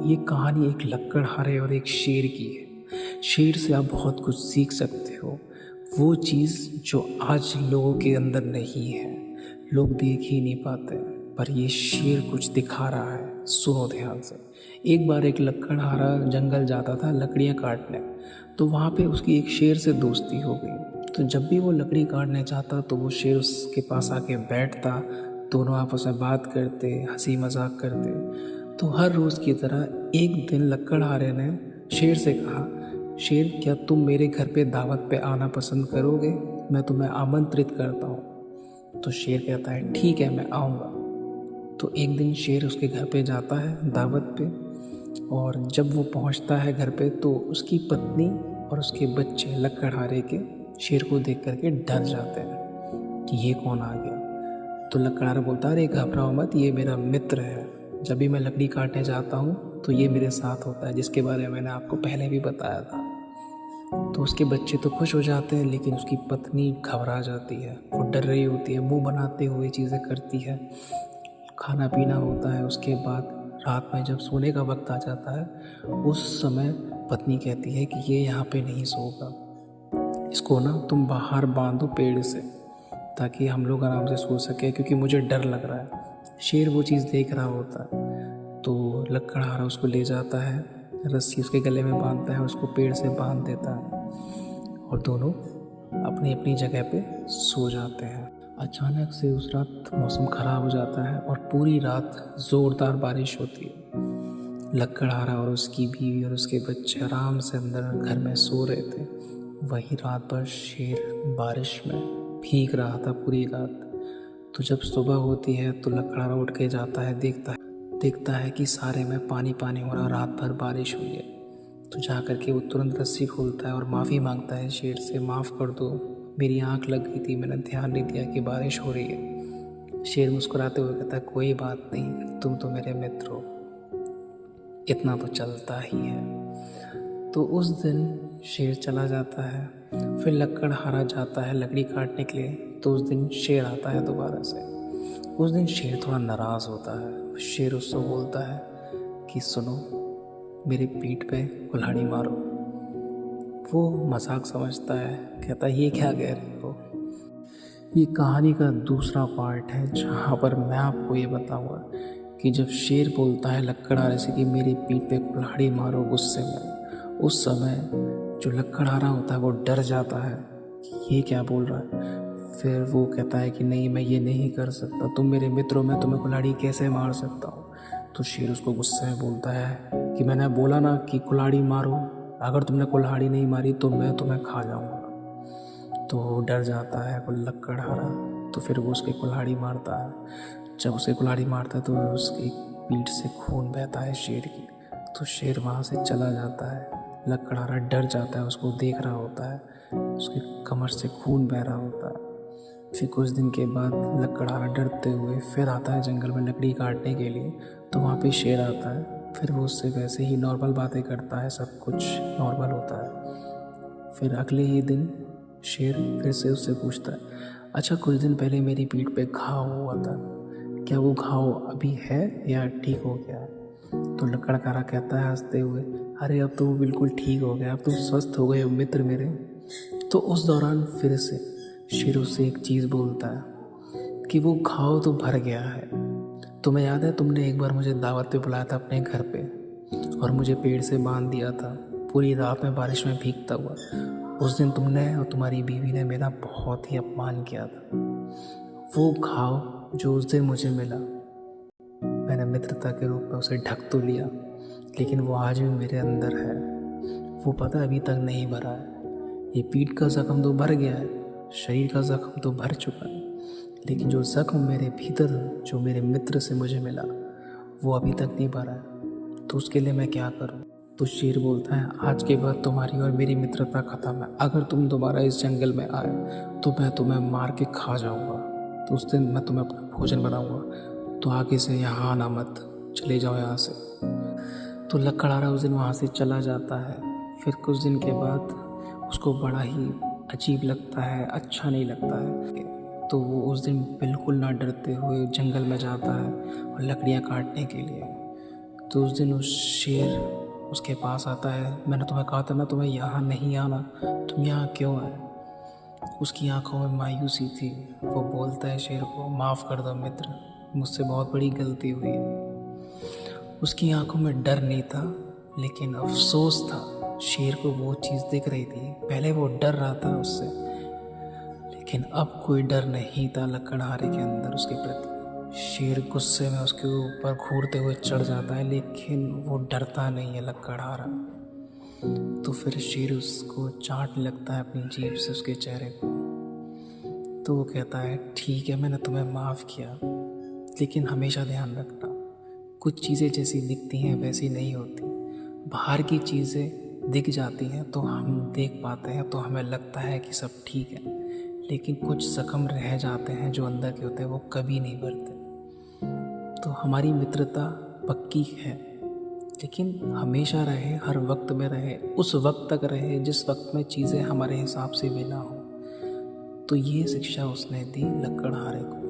ये कहानी एक लकड़हारे और एक शेर की है। शेर से आप बहुत कुछ सीख सकते हो, वो चीज़ जो आज लोगों के अंदर नहीं है, लोग देख ही नहीं पाते, पर ये शेर कुछ दिखा रहा है। सुनो ध्यान से। एक बार एक लकड़हारा जंगल जाता था लकड़ियाँ काटने, तो वहाँ पे उसकी एक शेर से दोस्ती हो गई। तो जब भी वो लकड़ी काटने जाता तो वो शेर उसके पास आके बैठता, दोनों आपस में बात करते, हंसी मजाक करते। तो हर रोज़ की तरह एक दिन लकड़हारे ने शेर से कहा, शेर क्या तुम मेरे घर पे दावत पे आना पसंद करोगे? मैं तुम्हें आमंत्रित करता हूँ। तो शेर कहता है ठीक है, मैं आऊँगा। तो एक दिन शेर उसके घर पे जाता है दावत पे, और जब वो पहुँचता है घर पे तो उसकी पत्नी और उसके बच्चे लकड़हारे के शेर को देख करके डर जाते हैं कि ये कौन आ गया। तो लकड़हारा बोलता है अरे घबराओ मत, ये मेरा मित्र है। जब भी मैं लकड़ी काटने जाता हूँ तो ये मेरे साथ होता है, जिसके बारे में मैंने आपको पहले भी बताया था। तो उसके बच्चे तो खुश हो जाते हैं, लेकिन उसकी पत्नी घबरा जाती है। वो डर रही होती है, मुंह बनाते हुए चीज़ें करती है। खाना पीना होता है। उसके बाद रात में जब सोने का वक्त आ जाता है, उस समय पत्नी कहती है कि ये यहाँ पे नहीं सोगा, इसको ना तुम बाहर बांधो पेड़ से, ताकि हम लोग आराम से सो सके, क्योंकि मुझे डर लग रहा है। शेर वो चीज़ देख रहा होता है। तो लकड़हारा उसको ले जाता है, रस्सी उसके गले में बांधता है, उसको पेड़ से बांध देता है, और दोनों अपनी अपनी जगह पे सो जाते हैं। अचानक से उस रात मौसम ख़राब हो जाता है और पूरी रात ज़ोरदार बारिश होती है। लकड़हारा और उसकी बीवी और उसके बच्चे आराम से अंदर घर में सो रहे थे। वही रात भर शेर बारिश में भीग रहा था पूरी रात। तो जब सुबह होती है तो लकड़हारा उठ के जाता है, देखता है कि सारे में पानी पानी हो रहा, रात भर बारिश हुई है। तो जा करके वो तुरंत रस्सी खोलता है और माफ़ी मांगता है शेर से, माफ़ कर दो, मेरी आँख लग गई थी, मैंने ध्यान नहीं दिया कि बारिश हो रही है। शेर मुस्कुराते हुए कहता है कोई बात नहीं, तुम तो मेरे मित्र हो, इतना तो चलता ही है। तो उस दिन शेर चला जाता है। फिर लकड़हारा जाता है लकड़ी काटने के लिए, तो उस दिन शेर आता है दोबारा से। उस दिन शेर थोड़ा नाराज़ होता है। शेर उससे बोलता है कि सुनो, मेरी पीठ पे कुल्हाड़ी मारो। वो मजाक समझता है, कहता है ये क्या कह रहे हो। ये कहानी का दूसरा पार्ट है, जहाँ पर मैं आपको ये बताऊंगा कि जब शेर बोलता है लकड़हारे से कि मेरी पीठ पे कुल्हाड़ी मारो गुस्से में, उस समय जो लकड़हारा होता है वो डर जाता है कि ये क्या बोल रहा है। फिर वो कहता है कि नहीं, मैं ये नहीं कर सकता, तुम मेरे मित्र हो, मैं तुम्हें कुल्हाड़ी कैसे मार सकता हूँ। तो शेर उसको गुस्से में बोलता है कि मैंने बोला ना कि कुल्हाड़ी मारो, अगर तुमने कुल्हाड़ी नहीं मारी तो मैं तुम्हें खा जाऊँगा। तो वो डर जाता है वो लकड़हारा। तो फिर वो उसकी कुल्हाड़ी मारता है। जब उसे कुल्हाड़ी मारता है तो उसकी पीठ से खून बहता है शेर की। तो शेर वहाँ से चला जाता है। लकड़हारा डर जाता है, उसको देख रहा होता है, उसकी कमर से खून बह रहा होता है। फिर कुछ दिन के बाद लकड़हारा डरते हुए फिर आता है जंगल में लकड़ी काटने के लिए। तो वहाँ पे शेर आता है। फिर वो उससे वैसे ही नॉर्मल बातें करता है, सब कुछ नॉर्मल होता है। फिर अगले ही दिन शेर फिर से उससे पूछता है, अच्छा कुछ दिन पहले मेरी पीठ पे घाव हुआ था, क्या वो घाव अभी है या ठीक हो गया? तो लकड़हारा कहता है हंसते हुए, अरे अब तो वो बिल्कुल ठीक हो गया, अब तो स्वस्थ हो गए हो मित्र मेरे। तो उस दौरान फिर से शेर उससे एक चीज़ बोलता है कि वो घाव तो भर गया है। तुम्हें याद है तुमने एक बार मुझे दावत पे बुलाया था अपने घर पे, और मुझे पेड़ से बांध दिया था पूरी रात में बारिश में भीगता हुआ। उस दिन तुमने और तुम्हारी बीवी ने मेरा बहुत ही अपमान किया था। वो घाव जो उस दिन मुझे मिला, मैंने मित्रता के रूप में उसे ढक तो लिया, लेकिन वो आज भी मेरे अंदर है। वो पता अभी तक नहीं भरा है। ये पीठ का ज़ख्म तो भर गया है, शरीर का ज़ख्म तो भर चुका है, लेकिन जो ज़ख्म मेरे भीतर जो मेरे मित्र से मुझे मिला वो अभी तक नहीं भरा है। तो उसके लिए मैं क्या करूं? तो शेर बोलता है आज के बाद तुम्हारी और मेरी मित्रता ख़त्म है। अगर तुम दोबारा इस जंगल में आए तो मैं तुम्हें मार के खा जाऊंगा। तो उस दिन मैं तुम्हें अपना भोजन बनाऊंगा, तो आगे से यहाँ आना मत, चले जाओ यहाँ से। तो लकड़हारा उस दिन वहाँ से चला जाता है। फिर कुछ दिन के बाद उसको बड़ा ही अजीब लगता है, अच्छा नहीं लगता है। तो वो उस दिन बिल्कुल ना डरते हुए जंगल में जाता है और लकड़ियाँ काटने के लिए। तो उस दिन उस शेर उसके पास आता है। मैंने तुम्हें कहा था ना तुम्हें यहाँ नहीं आना, तुम यहाँ क्यों आए? उसकी आंखों में मायूसी थी। वो बोलता है शेर को, माफ़ कर दो मित्र, मुझसे बहुत बड़ी गलती हुई है। उसकी आंखों में डर नहीं था लेकिन अफसोस था। शेर को वो चीज़ दिख रही थी। पहले वो डर रहा था उससे, लेकिन अब कोई डर नहीं था लकड़हारे के अंदर उसके प्रति। शेर गुस्से में उसके ऊपर घूरते हुए चढ़ जाता है, लेकिन वो डरता नहीं है लकड़हारा। तो फिर शेर उसको चाट लगता है अपनी जीभ से उसके चेहरे को। तो वो कहता है, ठीक है मैंने तुम्हें माफ़ किया, लेकिन हमेशा ध्यान रखना, कुछ चीज़ें जैसी दिखती हैं वैसी नहीं होती। बाहर की चीज़ें दिख जाती हैं तो हम देख पाते हैं, तो हमें लगता है कि सब ठीक है, लेकिन कुछ ज़ख्म रह जाते हैं जो अंदर के होते हैं, वो कभी नहीं भरते। तो हमारी मित्रता पक्की है, लेकिन हमेशा रहे, हर वक्त में रहे, उस वक्त तक रहे जिस वक्त में चीज़ें हमारे हिसाब से भी ना हो। तो ये शिक्षा उसने दी लकड़हारे को।